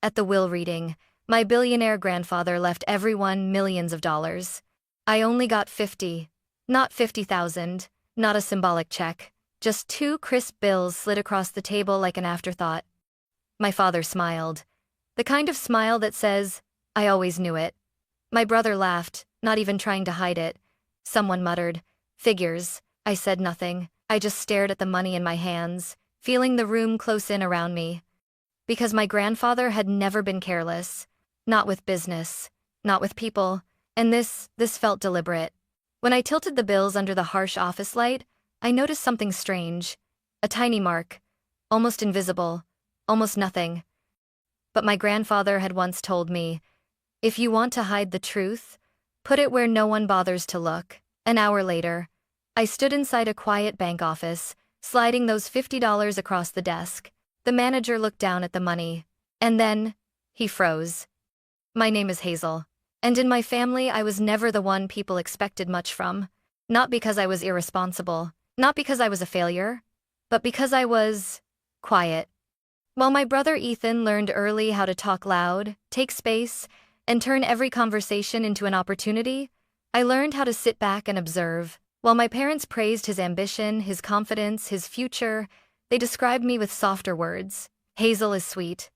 At the will reading, my billionaire grandfather left everyone millions of dollars. I only got 50. Not 50,000, not a symbolic check. Just two crisp bills slid across the table like an afterthought. My father smiled. The kind of smile that says, I always knew it. My brother laughed, not even trying to hide it. Someone muttered, figures. I said nothing. I just stared at the money in my hands, feeling the room close in around me. Because my grandfather had never been careless. Not with business, not with people, and this felt deliberate. When I tilted the bills under the harsh office light, I noticed something strange. A tiny mark. Almost invisible. Almost nothing. But my grandfather had once told me, if you want to hide the truth, put it where no one bothers to look. An hour later, I stood inside a quiet bank office, sliding those $50 across the desk. The manager looked down at the money. And then, he froze. My name is Hazel. And in my family I was never the one people expected much from. Not because I was irresponsible, not because I was a failure, but because I was quiet. While my brother Ethan learned early how to talk loud, take space, and turn every conversation into an opportunity, I learned how to sit back and observe. While my parents praised his ambition, his confidence, his future, they described me with softer words. Hazel is sweet.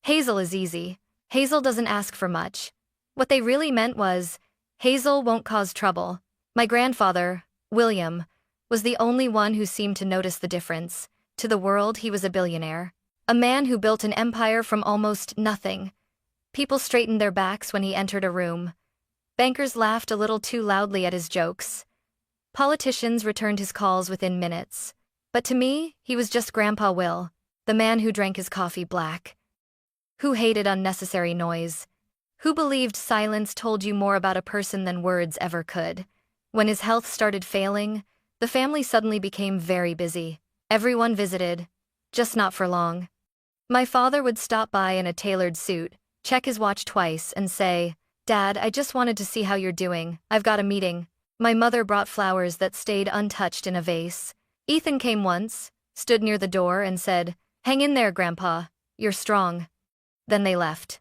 Hazel is easy. Hazel doesn't ask for much. What they really meant was, Hazel won't cause trouble. My grandfather, William, was the only one who seemed to notice the difference. To the world, he was a billionaire. A man who built an empire from almost nothing. People straightened their backs when he entered a room. Bankers laughed a little too loudly at his jokes. Politicians returned his calls within minutes. But to me, he was just Grandpa Will, the man who drank his coffee black. Who hated unnecessary noise. Who believed silence told you more about a person than words ever could. When his health started failing, the family suddenly became very busy. Everyone visited, just not for long. My father would stop by in a tailored suit, check his watch twice, and say, Dad, I just wanted to see how you're doing. I've got a meeting. My mother brought flowers that stayed untouched in a vase. Ethan came once, stood near the door, and said, Hang in there, Grandpa. You're strong. Then they left.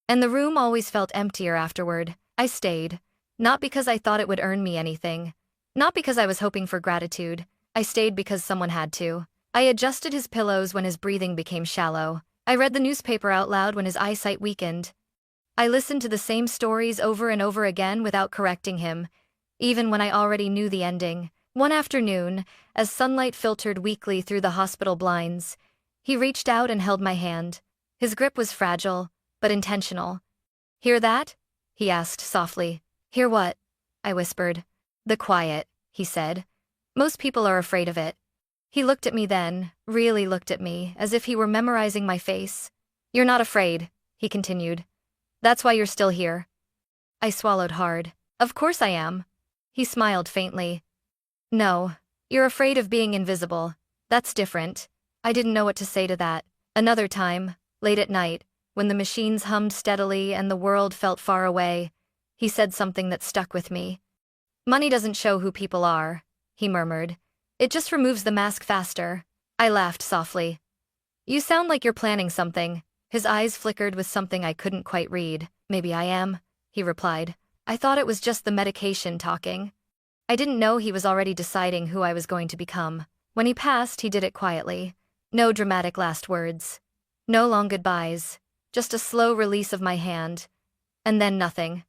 And the room always felt emptier afterward. I stayed. Not because I thought it would earn me anything. Not because I was hoping for gratitude. I stayed because someone had to. I adjusted his pillows when his breathing became shallow. I read the newspaper out loud when his eyesight weakened. I listened to the same stories over and over again without correcting him, even when I already knew the ending. One afternoon, as sunlight filtered weakly through the hospital blinds, he reached out and held my hand. His grip was fragile, but intentional. Hear that? He asked softly. Hear what? I whispered. The quiet, he said. Most people are afraid of it. He looked at me then, really looked at me, as if he were memorizing my face. You're not afraid, he continued. That's why you're still here. I swallowed hard. Of course I am. He smiled faintly. No, you're afraid of being invisible. That's different. I didn't know what to say to that. Another time, late at night, when the machines hummed steadily and the world felt far away, he said something that stuck with me. Money doesn't show who people are, he murmured. It just removes the mask faster. I laughed softly. You sound like you're planning something. His eyes flickered with something I couldn't quite read. Maybe I am, he replied. I thought it was just the medication talking. I didn't know he was already deciding who I was going to become. When he passed, he did it quietly. No dramatic last words. No long goodbyes. Just a slow release of my hand. And then nothing.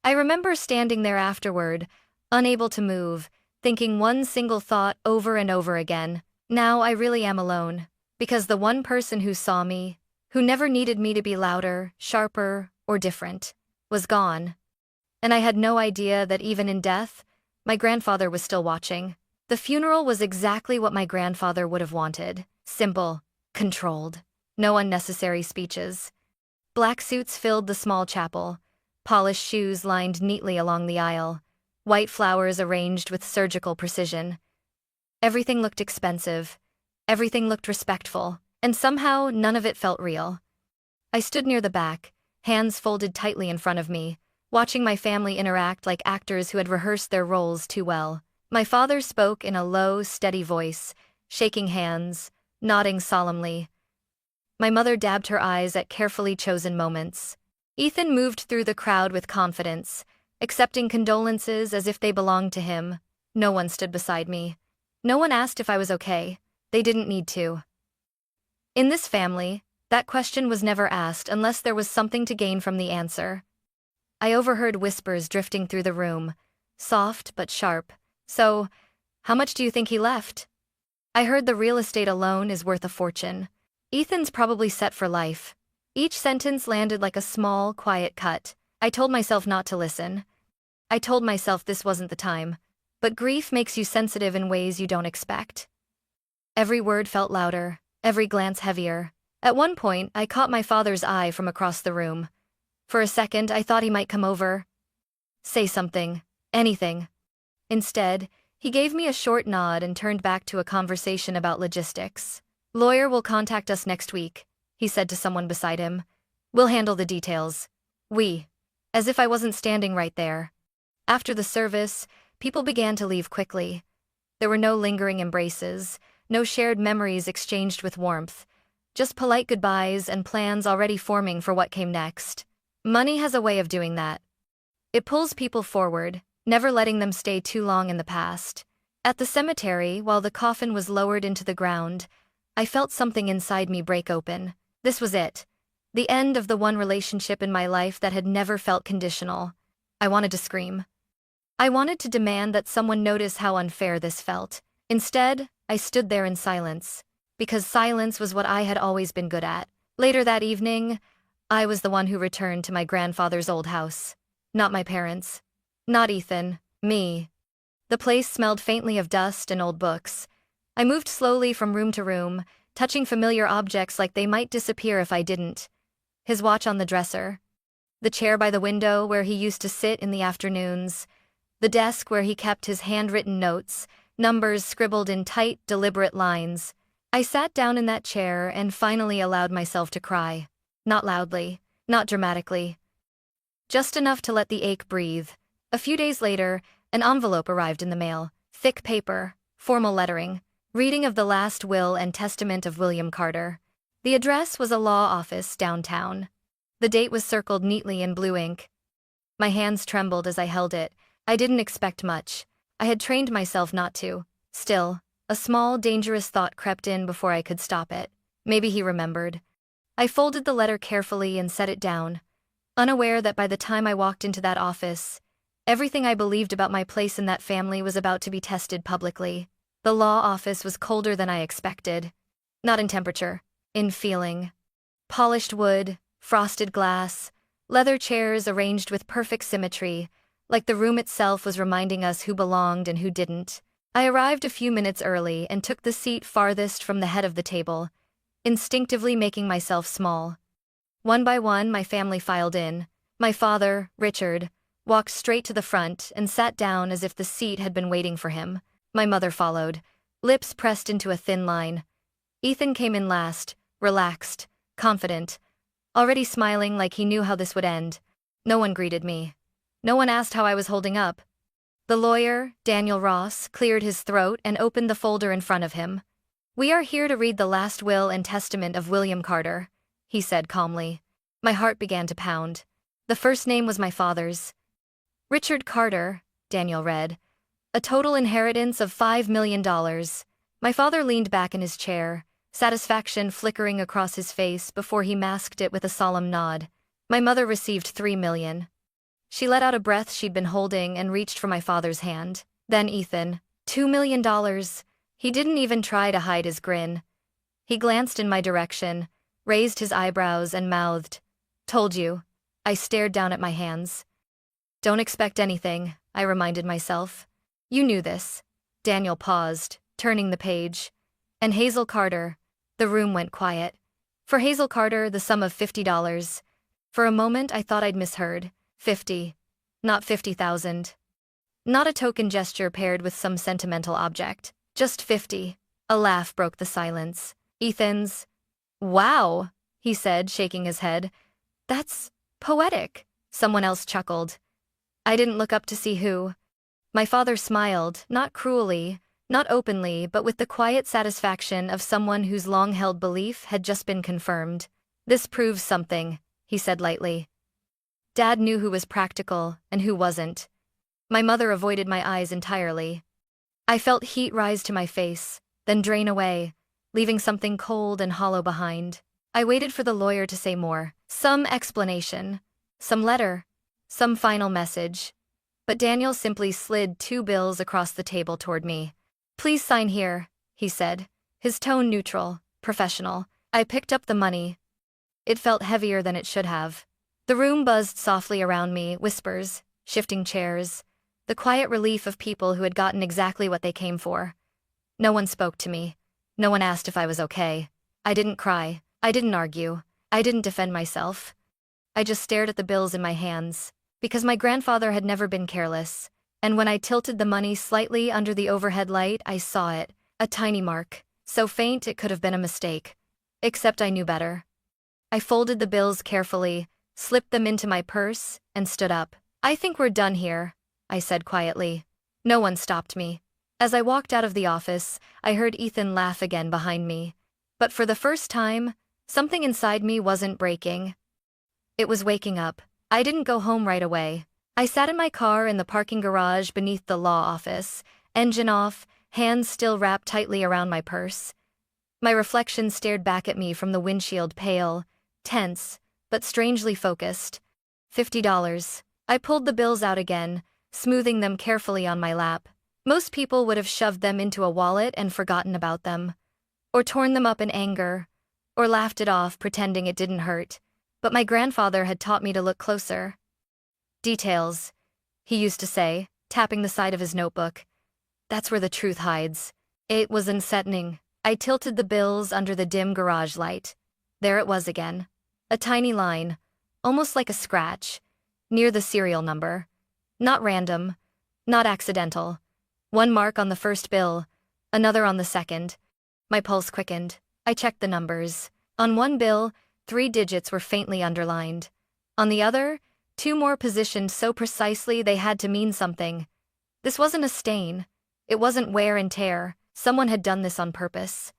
I remember standing there afterward, unable to move, thinking one single thought over and over again. Now I really am alone. Because the one person who saw me, who never needed me to be louder, sharper, or different, was gone. And I had no idea that even in death, my grandfather was still watching. The funeral was exactly what my grandfather would have wanted. Simple, controlled, no unnecessary speeches. Black suits filled the small chapel, polished shoes lined neatly along the aisle, white flowers arranged with surgical precision. Everything looked expensive, everything looked respectful, and somehow none of it felt real. I stood near the back, hands folded tightly in front of me, watching my family interact like actors who had rehearsed their roles too well. My father spoke in a low, steady voice, shaking hands, nodding solemnly. My mother dabbed her eyes at carefully chosen moments. Ethan moved through the crowd with confidence, accepting condolences as if they belonged to him. No one stood beside me. No one asked if I was okay. They didn't need to. In this family, that question was never asked unless there was something to gain from the answer. I overheard whispers drifting through the room, soft but sharp. So, how much do you think he left? I heard the real estate alone is worth a fortune. Ethan's probably set for life. Each sentence landed like a small, quiet cut. I told myself not to listen. I told myself this wasn't the time. But grief makes you sensitive in ways you don't expect. Every word felt louder, every glance heavier. At one point, I caught my father's eye from across the room. For a second, I thought he might come over. Say something. Anything. Instead, he gave me a short nod and turned back to a conversation about logistics. "Lawyer will contact us next week," he said to someone beside him. "We'll handle the details." We. As if I wasn't standing right there. After the service, people began to leave quickly. There were no lingering embraces, no shared memories exchanged with warmth, just polite goodbyes and plans already forming for what came next. Money has a way of doing that. It pulls people forward, never letting them stay too long in the past. At the cemetery, while the coffin was lowered into the ground, I felt something inside me break open. This was it. The end of the one relationship in my life that had never felt conditional. I wanted to scream. I wanted to demand that someone notice how unfair this felt. Instead, I stood there in silence, because silence was what I had always been good at. Later that evening, I was the one who returned to my grandfather's old house. Not my parents. Not Ethan. Me. The place smelled faintly of dust and old books. I moved slowly from room to room, touching familiar objects like they might disappear if I didn't. His watch on the dresser. The chair by the window where he used to sit in the afternoons. The desk where he kept his handwritten notes, numbers scribbled in tight, deliberate lines. I sat down in that chair and finally allowed myself to cry. Not loudly, not dramatically. Just enough to let the ache breathe. A few days later, an envelope arrived in the mail. Thick paper, formal lettering, reading of the last will and testament of William Carter. The address was a law office downtown. The date was circled neatly in blue ink. My hands trembled as I held it. I didn't expect much. I had trained myself not to. Still, a small, dangerous thought crept in before I could stop it. Maybe he remembered. I folded the letter carefully and set it down, unaware that by the time I walked into that office, everything I believed about my place in that family was about to be tested publicly. The law office was colder than I expected. Not in temperature, in feeling. Polished wood, frosted glass, leather chairs arranged with perfect symmetry, like the room itself was reminding us who belonged and who didn't. I arrived a few minutes early and took the seat farthest from the head of the table, instinctively making myself small. One by one, my family filed in. My father, Richard, walked straight to the front and sat down as if the seat had been waiting for him. My mother followed, lips pressed into a thin line. Ethan came in last, relaxed, confident, already smiling like he knew how this would end. No one greeted me. No one asked how I was holding up. The lawyer, Daniel Ross, cleared his throat and opened the folder in front of him. "We are here to read the last will and testament of William Carter," he said calmly. My heart began to pound. The first name was my father's. Richard Carter, Daniel read. A total inheritance of $5 million. My father leaned back in his chair, satisfaction flickering across his face before he masked it with a solemn nod. My mother received $3 million. She let out a breath she'd been holding and reached for my father's hand. Then Ethan. $2 million. He didn't even try to hide his grin. He glanced in my direction, raised his eyebrows and mouthed, "Told you." I stared down at my hands. "Don't expect anything," I reminded myself. "You knew this." Daniel paused, turning the page. "And Hazel Carter." The room went quiet. "For Hazel Carter, the sum of $50. For a moment I thought I'd misheard. 50. Not 50,000. Not a token gesture paired with some sentimental object. Just 50. A laugh broke the silence. Ethan's. "Wow," he said, shaking his head. "That's poetic." Someone else chuckled. I didn't look up to see who. My father smiled, not cruelly, Not openly, but with the quiet satisfaction of someone whose long-held belief had just been confirmed. "This proves something," he said lightly. Dad knew who was practical and who wasn't. My mother avoided my eyes entirely. I felt heat rise to my face, then drain away, leaving something cold and hollow behind. I waited for the lawyer to say more, some explanation, some letter, some final message. But Daniel simply slid 2 bills across the table toward me. "Please sign here," he said, his tone neutral, professional. I picked up the money. It felt heavier than it should have. The room buzzed softly around me, whispers, shifting chairs, the quiet relief of people who had gotten exactly what they came for. No one spoke to me. No one asked if I was okay. I didn't cry. I didn't argue. I didn't defend myself. I just stared at the bills in my hands, because my grandfather had never been careless, and when I tilted the money slightly under the overhead light, I saw it, a tiny mark, so faint it could have been a mistake. Except I knew better. I folded the bills carefully, slipped them into my purse, and stood up. "I think we're done here," I said quietly. No one stopped me. As I walked out of the office, I heard Ethan laugh again behind me. But for the first time, something inside me wasn't breaking. It was waking up. I didn't go home right away. I sat in my car in the parking garage beneath the law office, engine off, hands still wrapped tightly around my purse. My reflection stared back at me from the windshield, pale, tense, but strangely focused. $50. I pulled the bills out again, smoothing them carefully on my lap. Most people would have shoved them into a wallet and forgotten about them, or torn them up in anger, or laughed it off pretending it didn't hurt. But my grandfather had taught me to look closer. "Details," he used to say, tapping the side of his notebook. "That's where the truth hides." It was unsettling. I tilted the bills under the dim garage light. There it was again. A tiny line, almost like a scratch, near the serial number. Not random, not accidental. One mark on the first bill, another on the second. My pulse quickened. I checked the numbers. On one bill, 3 digits were faintly underlined. On the other, 2 more positioned so precisely they had to mean something. This wasn't a stain. It wasn't wear and tear. Someone had done this on purpose.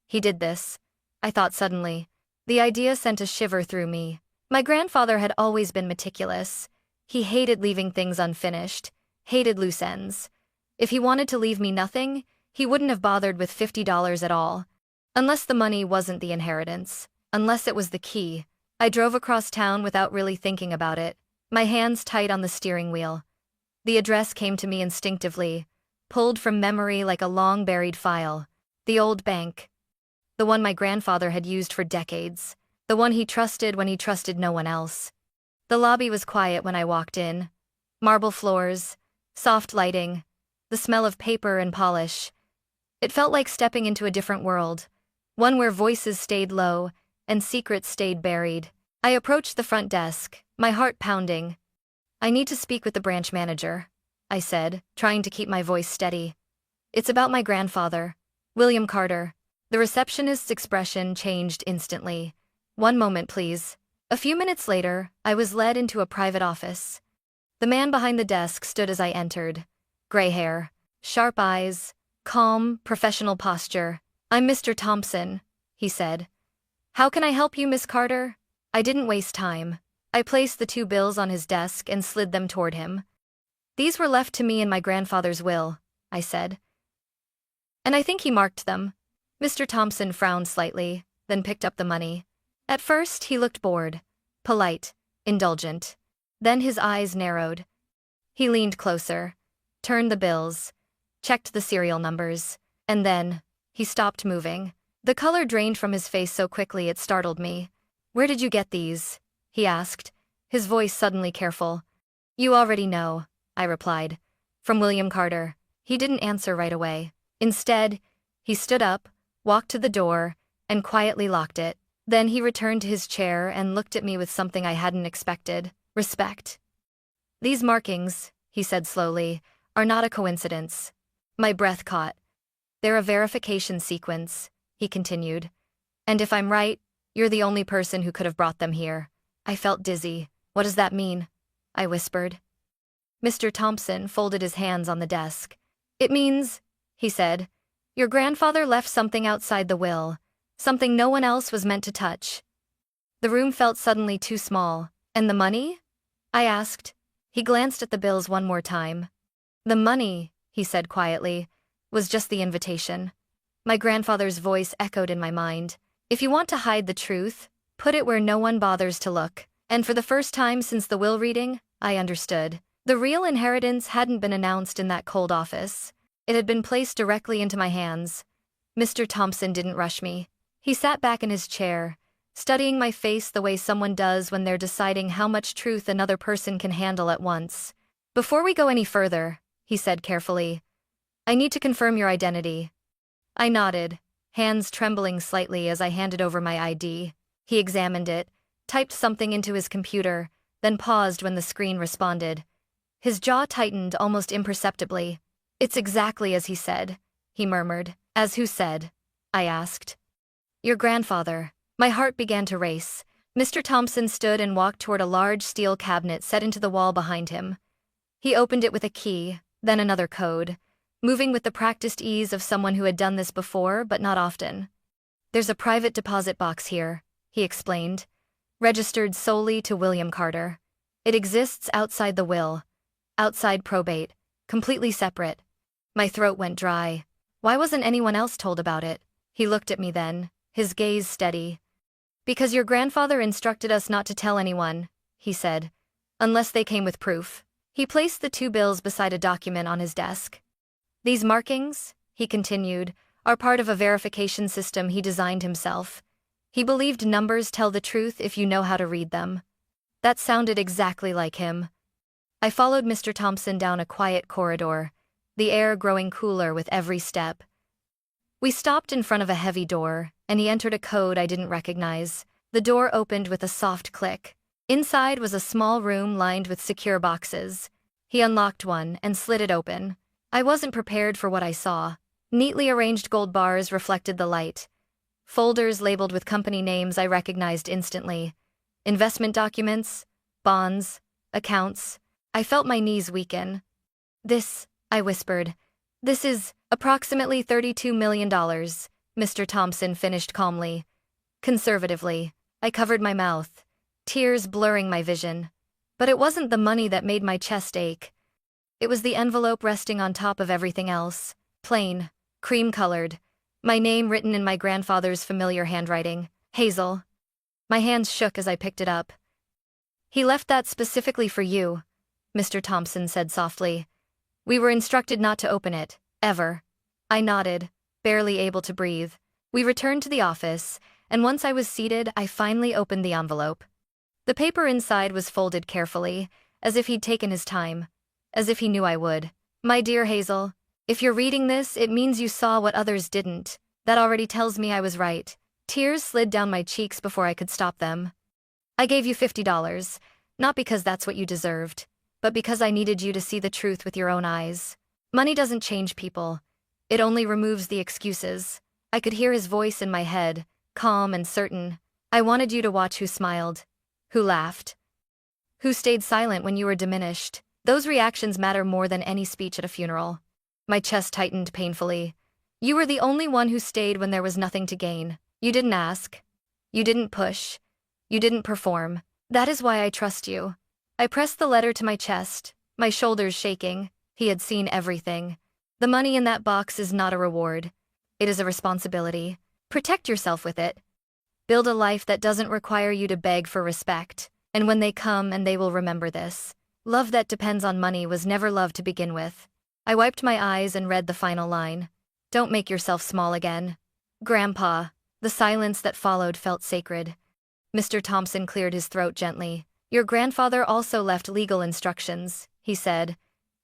He did this, I thought suddenly. The idea sent a shiver through me. My grandfather had always been meticulous. He hated leaving things unfinished, hated loose ends. If he wanted to leave me nothing, he wouldn't have bothered with $50 at all. Unless the money wasn't the inheritance. Unless it was the key. I drove across town without really thinking about it, my hands tight on the steering wheel. The address came to me instinctively, pulled from memory like a long-buried file. The old bank. The one my grandfather had used for decades. The one he trusted when he trusted no one else. The lobby was quiet when I walked in. Marble floors, soft lighting, the smell of paper and polish. It felt like stepping into a different world, one where voices stayed low and secrets stayed buried. I approached the front desk, my heart pounding. "I need to speak with the branch manager," I said, trying to keep my voice steady. "It's about my grandfather, William Carter." The receptionist's expression changed instantly. "One moment, please." A few minutes later, I was led into a private office. The man behind the desk stood as I entered. Gray hair, sharp eyes, calm, professional posture. "I'm Mr. Thompson," he said. "How can I help you, Miss Carter?" I didn't waste time. I placed the 2 bills on his desk and slid them toward him. "These were left to me in my grandfather's will," I said. "And I think he marked them." Mr. Thompson frowned slightly, then picked up the money. At first, he looked bored, polite, indulgent. Then his eyes narrowed. He leaned closer, turned the bills, checked the serial numbers, and then he stopped moving. The color drained from his face so quickly it startled me. "Where did you get these?" he asked, his voice suddenly careful. "You already know," I replied. "From William Carter." He didn't answer right away. Instead, he stood up, walked to the door, and quietly locked it. Then he returned to his chair and looked at me with something I hadn't expected. Respect. "These markings," he said slowly, "are not a coincidence." My breath caught. "They're a verification sequence," he continued. "And if I'm right, you're the only person who could have brought them here." I felt dizzy. "What does that mean?" I whispered. Mr. Thompson folded his hands on the desk. "It means he said. Your grandfather left something outside the will, something no one else was meant to touch. The room felt suddenly too small. And the money? I asked. He glanced at the bills one more time. The money, he said quietly, was just the invitation. My grandfather's voice echoed in my mind. If you want to hide the truth, put it where no one bothers to look. And for the first time since the will reading, I understood. The real inheritance hadn't been announced in that cold office. It had been placed directly into my hands. Mr. Thompson didn't rush me. He sat back in his chair, studying my face the way someone does when they're deciding how much truth another person can handle at once. Before we go any further, he said carefully, I need to confirm your identity. I nodded, hands trembling slightly as I handed over my ID. He examined it, typed something into his computer, then paused when the screen responded. His jaw tightened almost imperceptibly. It's exactly as he said, he murmured. As who said? I asked. Your grandfather. My heart began to race. Mr. Thompson stood and walked toward a large steel cabinet set into the wall behind him. He opened it with a key, then another code, moving with the practiced ease of someone who had done this before but not often. There's a private deposit box here, he explained, registered solely to William Carter. It exists outside the will, outside probate, completely separate. My throat went dry. Why wasn't anyone else told about it? He looked at me then, his gaze steady. Because your grandfather instructed us not to tell anyone, he said, unless they came with proof. He placed the 2 bills beside a document on his desk. These markings, he continued, are part of a verification system he designed himself. He believed numbers tell the truth if you know how to read them. That sounded exactly like him. I followed Mr. Thompson down a quiet corridor, the air growing cooler with every step. We stopped in front of a heavy door, and he entered a code I didn't recognize. The door opened with a soft click. Inside was a small room lined with secure boxes. He unlocked one and slid it open. I wasn't prepared for what I saw. Neatly arranged gold bars reflected the light. Folders labeled with company names I recognized instantly. Investment documents, bonds, accounts. I felt my knees weaken. This, I whispered. This is approximately $32 million, Mr. Thompson finished calmly. Conservatively, I covered my mouth, tears blurring my vision. But it wasn't the money that made my chest ache. It was the envelope resting on top of everything else, plain, cream-colored, my name written in my grandfather's familiar handwriting, Hazel. My hands shook as I picked it up. He left that specifically for you, Mr. Thompson said softly. We were instructed not to open it, ever. I nodded, barely able to breathe. We returned to the office, and once I was seated, I finally opened the envelope. The paper inside was folded carefully, as if he'd taken his time, as if he knew I would. My dear Hazel, if you're reading this, it means you saw what others didn't. That already tells me I was right. Tears slid down my cheeks before I could stop them. I gave you $50, not because that's what you deserved, but because I needed you to see the truth with your own eyes. Money doesn't change people. It only removes the excuses. I could hear his voice in my head, calm and certain. I wanted you to watch who smiled, who laughed, who stayed silent when you were diminished. Those reactions matter more than any speech at a funeral. My chest tightened painfully. You were the only one who stayed when there was nothing to gain. You didn't ask. You didn't push. You didn't perform. That is why I trust you. I pressed the letter to my chest, my shoulders shaking. He had seen everything. The money in that box is not a reward. It is a responsibility. Protect yourself with it. Build a life that doesn't require you to beg for respect. And when they come, and they will remember this. Love that depends on money was never love to begin with. I wiped my eyes and read the final line. Don't make yourself small again. Grandpa. The silence that followed felt sacred. Mr. Thompson cleared his throat gently. Your grandfather also left legal instructions, he said.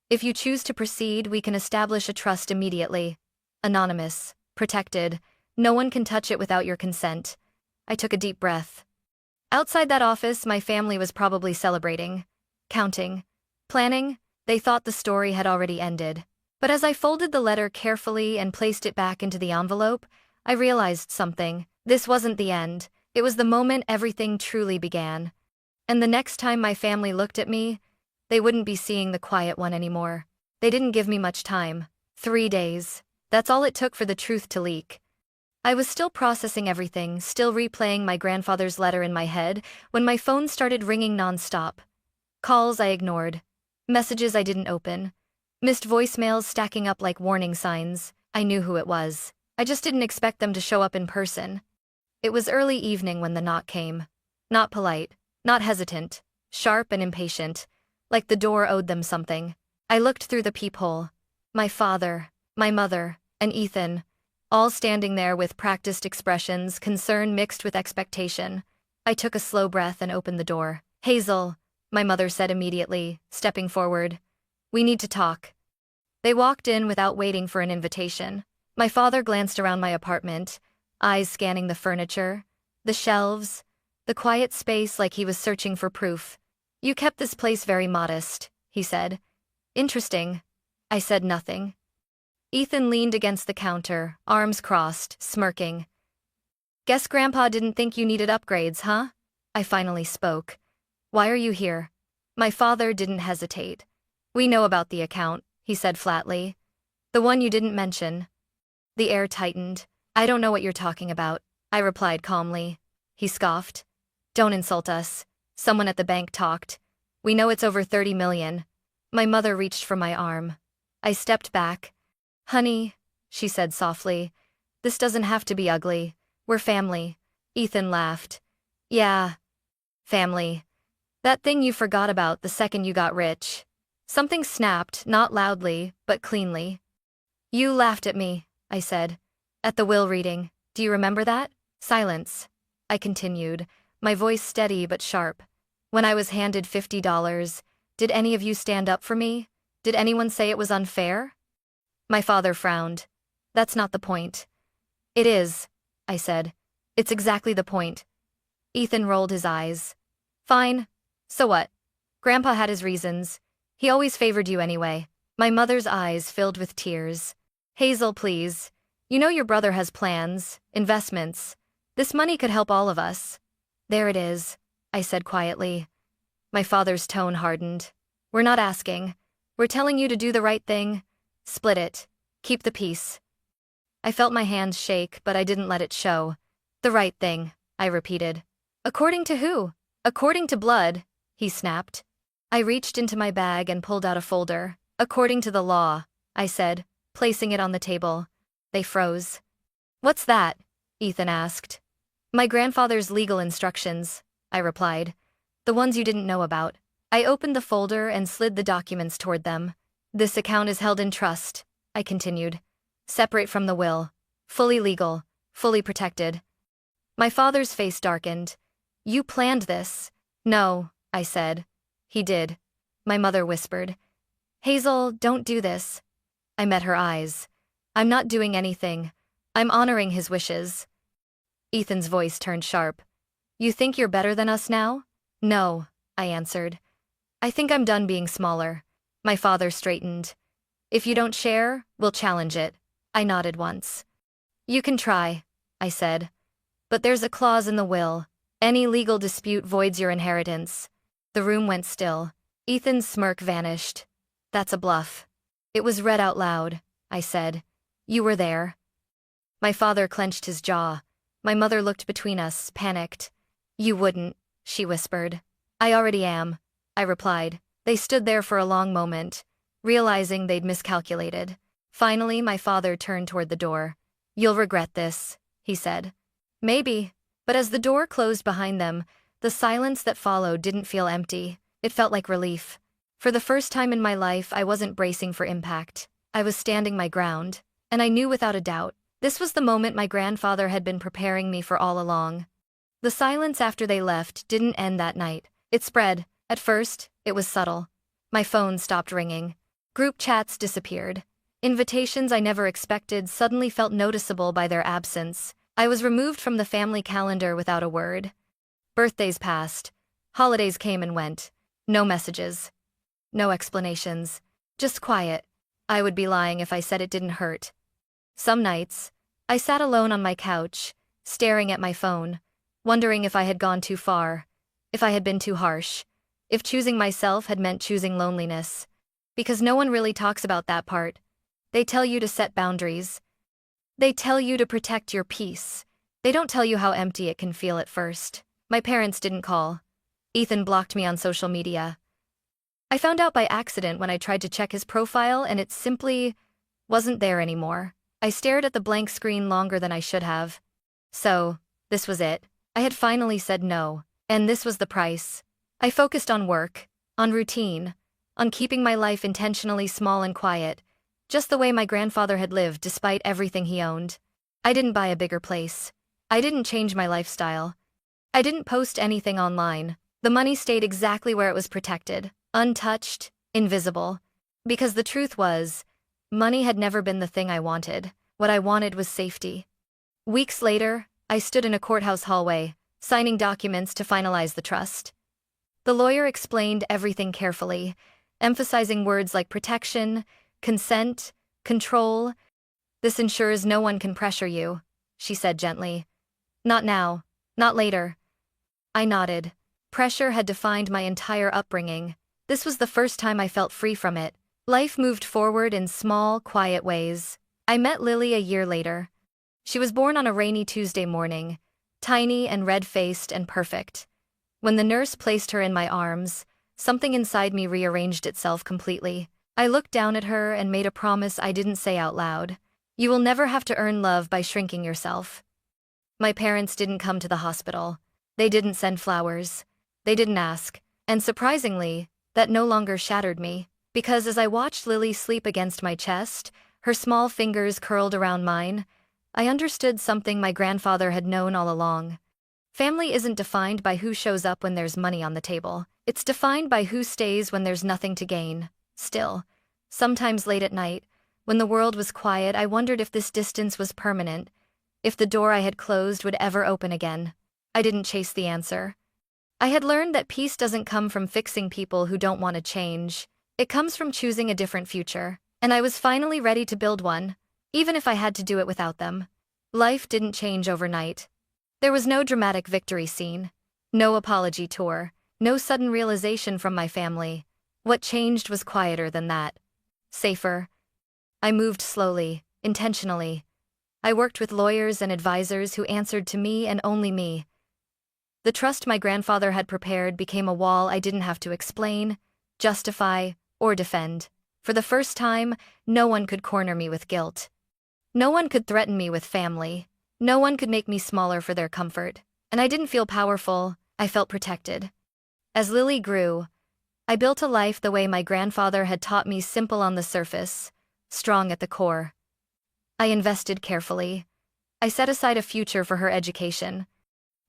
If you choose to proceed, we can establish a trust immediately. Anonymous, protected. No one can touch it without your consent. I took a deep breath. Outside that office, my family was probably celebrating, counting, planning. They thought the story had already ended. But as I folded the letter carefully and placed it back into the envelope, I realized something. This wasn't the end. It was the moment everything truly began. And the next time my family looked at me, they wouldn't be seeing the quiet one anymore. They didn't give me much time. 3 days. That's all it took for the truth to leak. I was still processing everything, still replaying my grandfather's letter in my head, when my phone started ringing nonstop. Calls I ignored. Messages I didn't open. Missed voicemails stacking up like warning signs. I knew who it was. I just didn't expect them to show up in person. It was early evening when the knock came. Not polite, not hesitant, sharp and impatient, like the door owed them something. I looked through the peephole. My father, my mother, and Ethan, all standing there with practiced expressions, concern mixed with expectation. I took a slow breath and opened the door. "Hazel," my mother said immediately, stepping forward. "We need to talk." They walked in without waiting for an invitation. My father glanced around my apartment, eyes scanning the furniture, the shelves, the quiet space like he was searching for proof. "You kept this place very modest," he said. "Interesting." I said nothing. Ethan leaned against the counter, arms crossed, smirking. "Guess Grandpa didn't think you needed upgrades, huh?" I finally spoke. "Why are you here?" My father didn't hesitate. "We know about the account," he said flatly. "The one you didn't mention." The air tightened. "I don't know what you're talking about," I replied calmly. He scoffed. "Don't insult us. Someone at the bank talked. We know it's over 30 million. My mother reached for my arm. I stepped back. "Honey," she said softly, "this doesn't have to be ugly. We're family." Ethan laughed. "Yeah. Family. That thing you forgot about the second you got rich." Something snapped, not loudly, but cleanly. "You laughed at me," I said. "At the will reading. Do you remember that?" Silence. I continued, my voice steady but sharp. "When I was handed $50, did any of you stand up for me? Did anyone say it was unfair?" My father frowned. "That's not the point." "It is," I said. "It's exactly the point." Ethan rolled his eyes. "Fine. So what? Grandpa had his reasons. He always favored you anyway." My mother's eyes filled with tears. "Hazel, please. You know your brother has plans, investments. This money could help all of us." "There it is," I said quietly. My father's tone hardened. "We're not asking. We're telling you to do the right thing. Split it. Keep the peace." I felt my hands shake, but I didn't let it show. "The right thing," I repeated. "According to who?" "According to blood," he snapped. I reached into my bag and pulled out a folder. "According to the law," I said, placing it on the table. They froze. "What's that?" Ethan asked. "My grandfather's legal instructions," I replied. "The ones you didn't know about." I opened the folder and slid the documents toward them. "This account is held in trust," I continued. "Separate from the will. Fully legal. Fully protected." My father's face darkened. "You planned this." "No," I said. "He did." My mother whispered. "Hazel, don't do this." I met her eyes. "I'm not doing anything. I'm honoring his wishes." Ethan's voice turned sharp. "You think you're better than us now?" "No," I answered. "I think I'm done being smaller." My father straightened. "If you don't share, we'll challenge it." I nodded once. "You can try," I said. "But there's a clause in the will. Any legal dispute voids your inheritance." The room went still. Ethan's smirk vanished. "That's a bluff." "It was read out loud," I said. "You were there." My father clenched his jaw. My mother looked between us, panicked. "You wouldn't," she whispered. "I already am," I replied. They stood there for a long moment, realizing they'd miscalculated. Finally, my father turned toward the door. "You'll regret this," he said. "Maybe." But as the door closed behind them, the silence that followed didn't feel empty. It felt like relief. For the first time in my life, I wasn't bracing for impact. I was standing my ground, and I knew without a doubt, this was the moment my grandfather had been preparing me for all along. The silence after they left didn't end that night. It spread. At first, it was subtle. My phone stopped ringing. Group chats disappeared. Invitations I never expected suddenly felt noticeable by their absence. I was removed from the family calendar without a word. Birthdays passed. Holidays came and went. No messages. No explanations. Just quiet. I would be lying if I said it didn't hurt. Some nights, I sat alone on my couch, staring at my phone, wondering if I had gone too far, if I had been too harsh, if choosing myself had meant choosing loneliness. Because no one really talks about that part. They tell you to set boundaries. They tell you to protect your peace. They don't tell you how empty it can feel at first. My parents didn't call. Ethan blocked me on social media. I found out by accident when I tried to check his profile and it simply wasn't there anymore. I stared at the blank screen longer than I should have. So, this was it. I had finally said no, and this was the price. I focused on work, on routine, on keeping my life intentionally small and quiet, just the way my grandfather had lived despite everything he owned. I didn't buy a bigger place. I didn't change my lifestyle. I didn't post anything online. The money stayed exactly where it was protected, untouched, invisible. Because the truth was, money had never been the thing I wanted. What I wanted was safety. Weeks later, I stood in a courthouse hallway, signing documents to finalize the trust. The lawyer explained everything carefully, emphasizing words like protection, consent, control. "This ensures no one can pressure you," she said gently. "Not now, not later." I nodded. Pressure had defined my entire upbringing. This was the first time I felt free from it. Life moved forward in small, quiet ways. I met Lily a year later. She was born on a rainy Tuesday morning, tiny and red-faced and perfect. When the nurse placed her in my arms, something inside me rearranged itself completely. I looked down at her and made a promise I didn't say out loud. "You will never have to earn love by shrinking yourself." My parents didn't come to the hospital. They didn't send flowers. They didn't ask. And surprisingly, that no longer shattered me. Because as I watched Lily sleep against my chest, her small fingers curled around mine, I understood something my grandfather had known all along. Family isn't defined by who shows up when there's money on the table. It's defined by who stays when there's nothing to gain. Still, sometimes late at night, when the world was quiet, I wondered if this distance was permanent, if the door I had closed would ever open again. I didn't chase the answer. I had learned that peace doesn't come from fixing people who don't want to change. It comes from choosing a different future. And I was finally ready to build one, even if I had to do it without them. Life didn't change overnight. There was no dramatic victory scene, no apology tour, no sudden realization from my family. What changed was quieter than that. Safer. I moved slowly, intentionally. I worked with lawyers and advisors who answered to me and only me. The trust my grandfather had prepared became a wall I didn't have to explain, justify, or defend. For the first time, no one could corner me with guilt. No one could threaten me with family. No one could make me smaller for their comfort. And I didn't feel powerful, I felt protected. As Lily grew, I built a life the way my grandfather had taught me, simple on the surface, strong at the core. I invested carefully. I set aside a future for her education.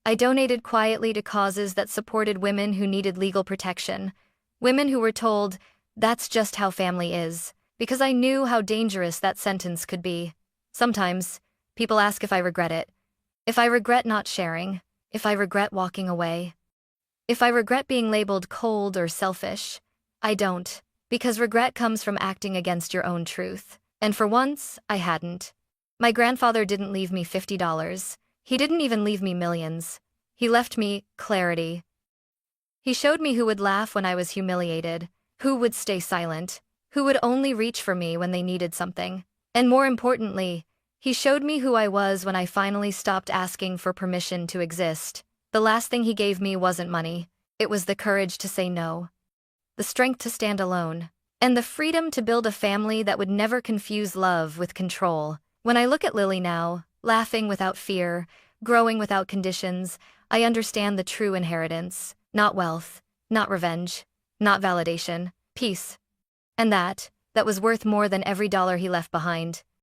I donated quietly to causes that supported women who needed legal protection, women who were told, "That's just how family is," because I knew how dangerous that sentence could be. Sometimes, people ask if I regret it. If I regret not sharing. If I regret walking away. If I regret being labeled cold or selfish. I don't, because regret comes from acting against your own truth. And for once, I hadn't. My grandfather didn't leave me $50. He didn't even leave me millions. He left me clarity. He showed me who would laugh when I was humiliated, who would stay silent, who would only reach for me when they needed something. And more importantly, he showed me who I was when I finally stopped asking for permission to exist. The last thing he gave me wasn't money. It was the courage to say no, the strength to stand alone, and the freedom to build a family that would never confuse love with control. When I look at Lily now, laughing without fear, growing without conditions, I understand the true inheritance. Not wealth, not revenge, not validation, peace. And that was worth more than every dollar he left behind.